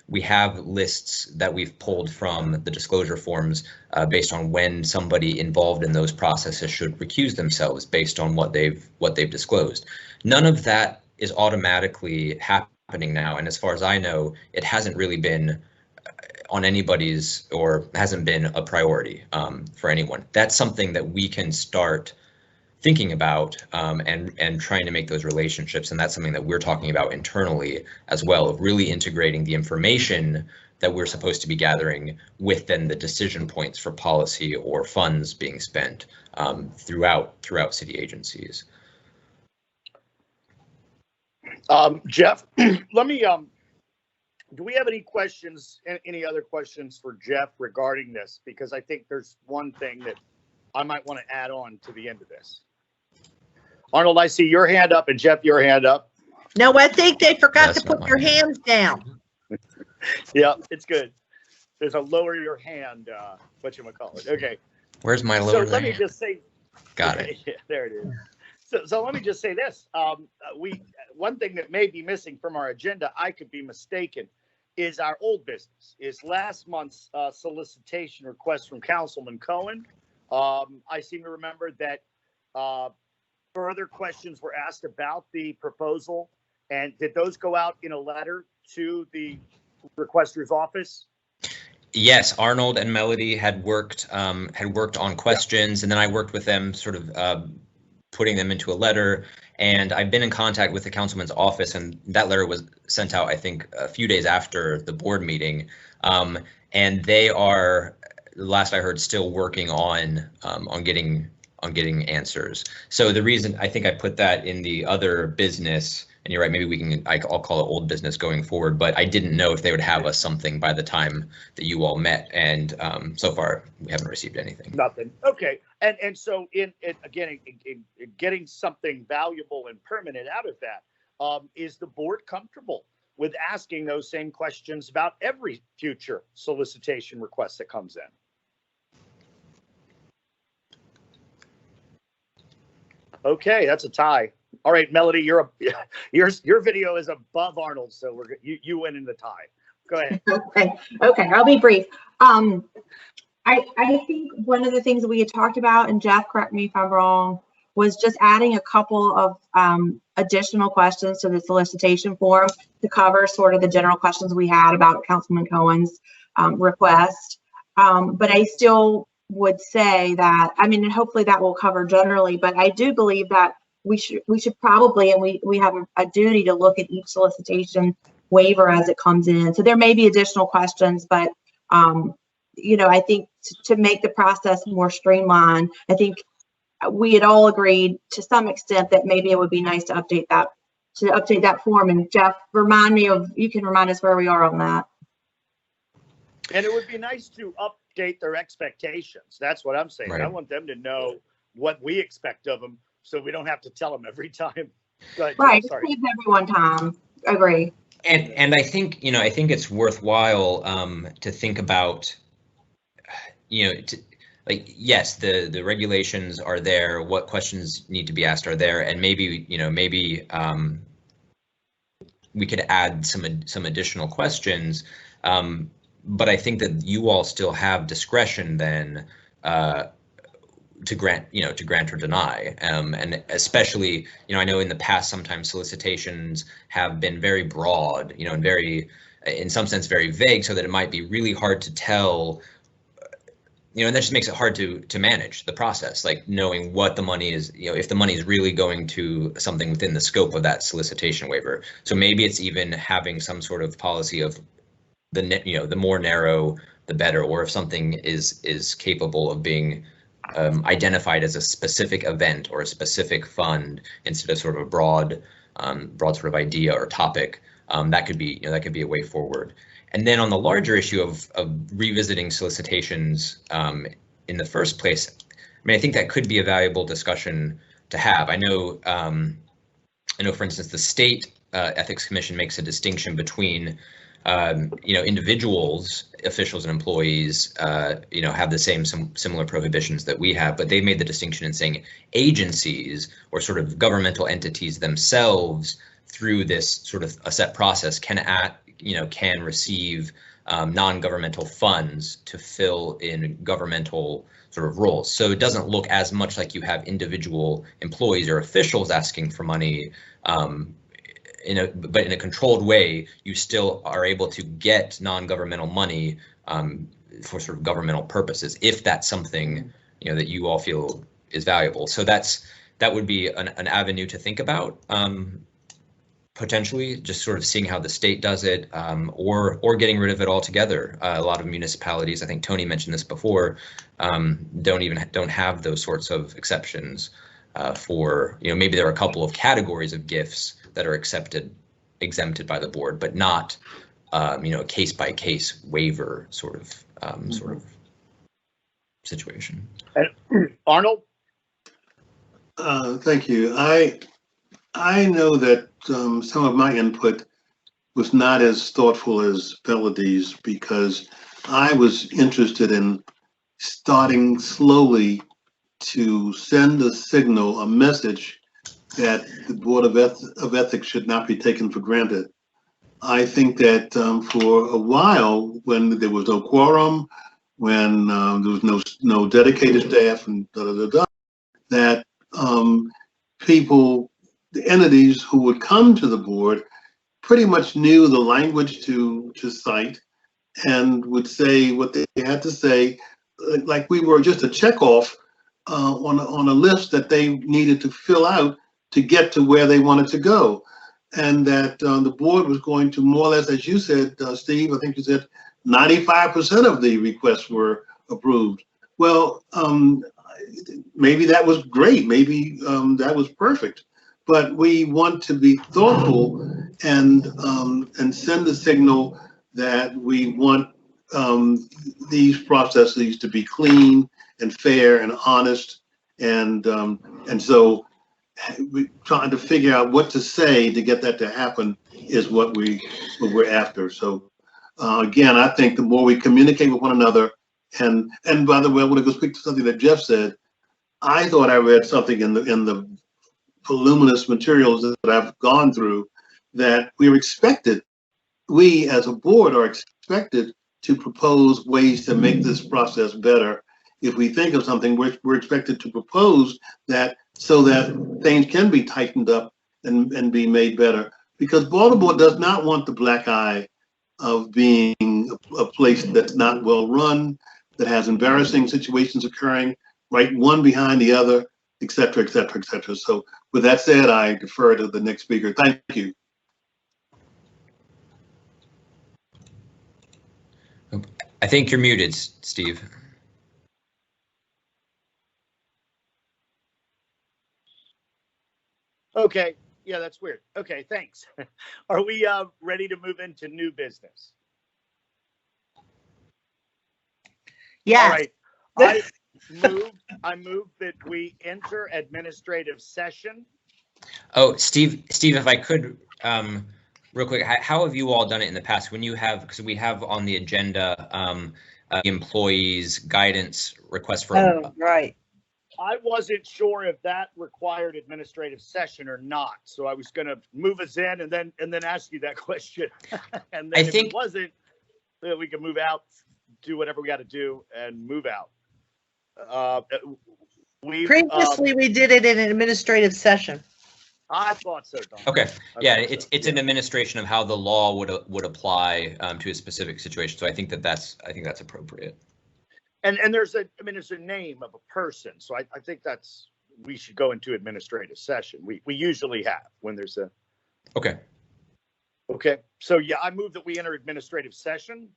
We have lists that we've pulled from the disclosure forms based on when somebody involved in those processes should recuse themselves based on what they've disclosed. None of that is automatically happening now, and as far as I know, it hasn't really been on anybody's, or hasn't been a priority for anyone. That's something that we can start thinking about and trying to make those relationships, and that's something that we're talking about internally as well, of really integrating the information that we're supposed to be gathering with then the decision points for policy or funds being spent throughout city agencies. Jeff, let me, do we have any questions, any other questions for Jeff regarding this? Because I think there's one thing that I might want to add on to the end of this. Arnold, I see your hand up, and Jeff, your hand up. No, I think they forgot to put your hands down. Yeah, it's good. There's a lower your hand, whatchamacallit. Okay. Where's my lower So let me just say. Got it. Yeah, there it is. So let me just say this. One thing that may be missing from our agenda, I could be mistaken, is our old business, is last month's solicitation request from Councilman Cohen. I seem to remember that further questions were asked about the proposal, and did those go out in a letter to the requester's office? Yes, Arnold and Melody had worked on questions, and then I worked with them, sort of putting them into a letter. And I've been in contact with the councilman's office, and that letter was sent out, I think, a few days after the board meeting. And they are, last I heard, still working on getting answers. So the reason I think I put that in the other business, and you're right, maybe I'll call it old business going forward, but I didn't know if they would have us something by the time that you all met. And so far we haven't received anything. Nothing. Okay. And so in getting something valuable and permanent out of that, is the board comfortable with asking those same questions about every future solicitation request that comes in? Okay, that's a tie. All right, Melody, your video is above Arnold, so you win in the tie. Go ahead. Okay, I'll be brief. I think one of the things that we had talked about, and Jeff, correct me if I'm wrong, was just adding a couple of additional questions to the solicitation form to cover sort of the general questions we had about Councilman Cohen's request. But I still would say that, and hopefully that will cover generally, but I do believe that we should probably, and we have a duty to look at each solicitation waiver as it comes in. So there may be additional questions, but I think to make the process more streamlined, I think we had all agreed to some extent that maybe it would be nice to update that form. And Jeff, you can remind us where we are on that. And it would be nice to update their expectations. That's what I'm saying. Right. I want them to know what we expect of them, so we don't have to tell them every time. Right. It saves everyone time. I agree. And I think, I think it's worthwhile to think about, yes, the regulations are there, what questions need to be asked are there, and maybe we could add some additional questions. But I think that you all still have discretion then to grant or deny. And especially, I know in the past, sometimes solicitations have been very broad, and very, in some sense, very vague, so that it might be really hard to tell, and that just makes it hard to manage the process, like knowing what the money is, if the money is really going to something within the scope of that solicitation waiver. So maybe it's even having some sort of policy of the more narrow, the better, or if something is capable of being identified as a specific event or a specific fund instead of sort of a broad sort of idea or topic, that could be a way forward. And then on the larger issue of revisiting solicitations in the first place, I think that could be a valuable discussion to have. I know, for instance, the state ethics commission makes a distinction between individuals, officials and employees, have the same similar prohibitions that we have, but they made the distinction in saying agencies or sort of governmental entities themselves, through this sort of a set process, can receive non-governmental funds to fill in governmental sort of roles. So it doesn't look as much like you have individual employees or officials asking for money. But in a controlled way, you still are able to get non-governmental money for sort of governmental purposes, if that's something that you all feel is valuable. So that would be an avenue to think about, potentially, just sort of seeing how the state does it, or getting rid of it altogether. A lot of municipalities, I think Tony mentioned this before, don't have those sorts of exceptions for maybe there are a couple of categories of gifts that are exempted by the board, but not a case by case waiver sort of situation. Arnold? Thank you. I know that some of my input was not as thoughtful as Melody's, because I was interested in starting slowly to send a signal, a message, that the Board of Ethics should not be taken for granted. I think that for a while, when there was no quorum, when there was no dedicated staff, and that people, the entities who would come to the board, pretty much knew the language to cite and would say what they had to say, like we were just a checkoff on a list that they needed to fill out to get to where they wanted to go. And that the board was going to more or less, as you said, Steve, I think you said 95% of the requests were approved. Well, maybe that was great. Maybe that was perfect. But we want to be thoughtful and send a signal that we want these processes to be clean and fair and honest. And so we trying to figure out what to say to get that to happen is what we're after. So again, I think the more we communicate with one another, and by the way, I want to go speak to something that Jeff said. I thought I read something in the voluminous materials that I've gone through, that we as a board are expected to propose ways to make this process better. If we think of something, we're expected to propose that, so that things can be tightened up and be made better. Because Baltimore does not want the black eye of being a place that's not well run, that has embarrassing situations occurring, right, one behind the other, et cetera, et cetera, et cetera. So with that said, I defer to the next speaker. Thank you. I think you're muted, Steve. Okay, yeah, that's weird. Okay, thanks. Are we ready to move into new business? Yes. All right. I move that we enter administrative session. Oh, Steve, if I could, real quick, how have you all done it in the past when you have, because we have on the agenda, employees guidance request for. Oh, right. I wasn't sure if that required administrative session or not, so I was going to move us in and then ask you that question. And then if it wasn't, then we can move out, do whatever we got to do, and move out. Previously, we did it in an administrative session. I thought so, Don. Okay, yeah, it's an administration of how the law would apply to a specific situation. So I think that's appropriate. And there's a name of a person, so I think we should go into administrative session. We usually have when there's a. Okay. Okay, so yeah, I move that we enter administrative session.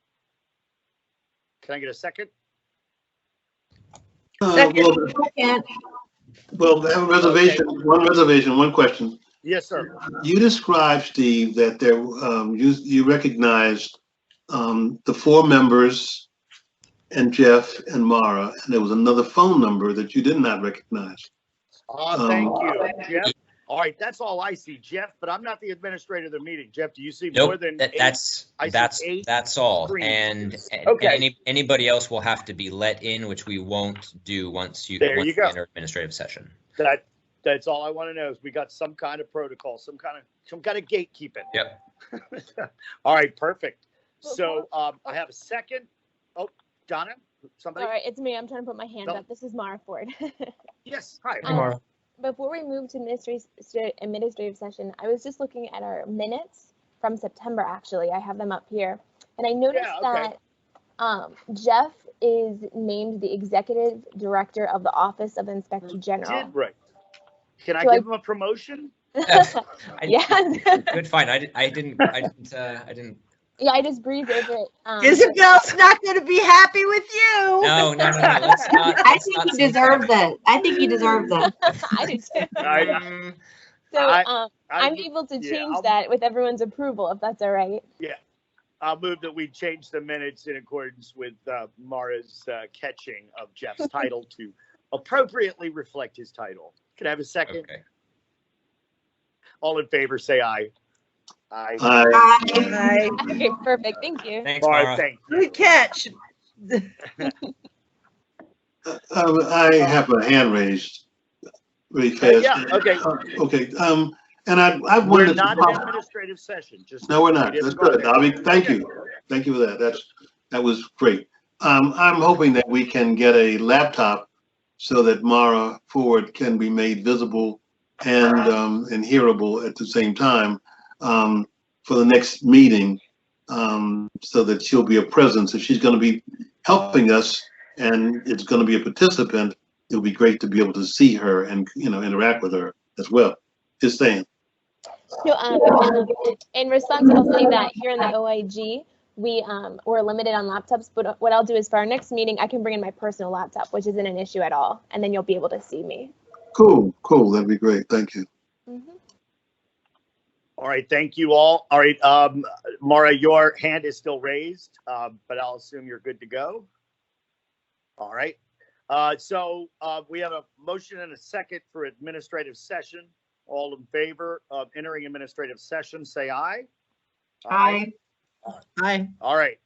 Can I get a second? Well, I have a reservation. Okay. One question. Yes, sir. You described, Steve, that there you recognized the 4 members and Jeff and Mara, and there was another phone number that you did not recognize. Thank you, Jeff. All right, that's all I see, Jeff. But I'm not the administrator of the meeting. Jeff, do you see more than eight? That's all. Screens. And anybody else will have to be let in, which we won't do once you enter administrative session. That's all I want to know is we got some kind of protocol, some kind of gatekeeping. Yep. All right, perfect. So I have a second. Oh, Donna, somebody. All right, it's me. I'm trying to put my hand up. This is Mara Ford. Yes. Hi. Hi, Mara. Before we move to administrative session, I was just looking at our minutes from September, actually. I have them up here. And I noticed that Jeff is named the Executive Director of the Office of the Inspector General. Right. Can I give him a promotion? Yeah. Good, fine. I didn't. Yeah, I just breezed over it. Isabel's not going to be happy with you. No. Let's not. I think he deserves it. I think he deserves it. I do too. I'm able to change that with everyone's approval, if that's all right. Yeah. I'll move that we change the minutes in accordance with Mara's catching of Jeff's title to appropriately reflect his title. Can I have a second? Okay. All in favor, say aye. Aye. Aye. Okay, perfect. Thank you. Thanks, Mara. Thank you. Good catch. I have a hand raised really fast. Yeah, okay. Okay. And I wanted We're to. not in administrative session. No, we're not. That's good. Thank you. Thank you for that. That was great. I'm hoping that we can get a laptop so that Mara Ford can be made visible and hearable at the same time for the next meeting, so that she'll be a presence. If she's going to be helping us and it's going to be a participant, it'll be great to be able to see her and interact with her as well. Just saying. So, in response, I'll say that here in the OIG, we're limited on laptops, but what I'll do is for our next meeting, I can bring in my personal laptop, which isn't an issue at all, and then you'll be able to see me. Cool. That'd be great. Thank you. Mm-hmm. All right, thank you all. All right, Mara, your hand is still raised, but I'll assume you're good to go. All right. So we have a motion and a second for administrative session. All in favor of entering administrative session, say aye. Aye. Aye. All right.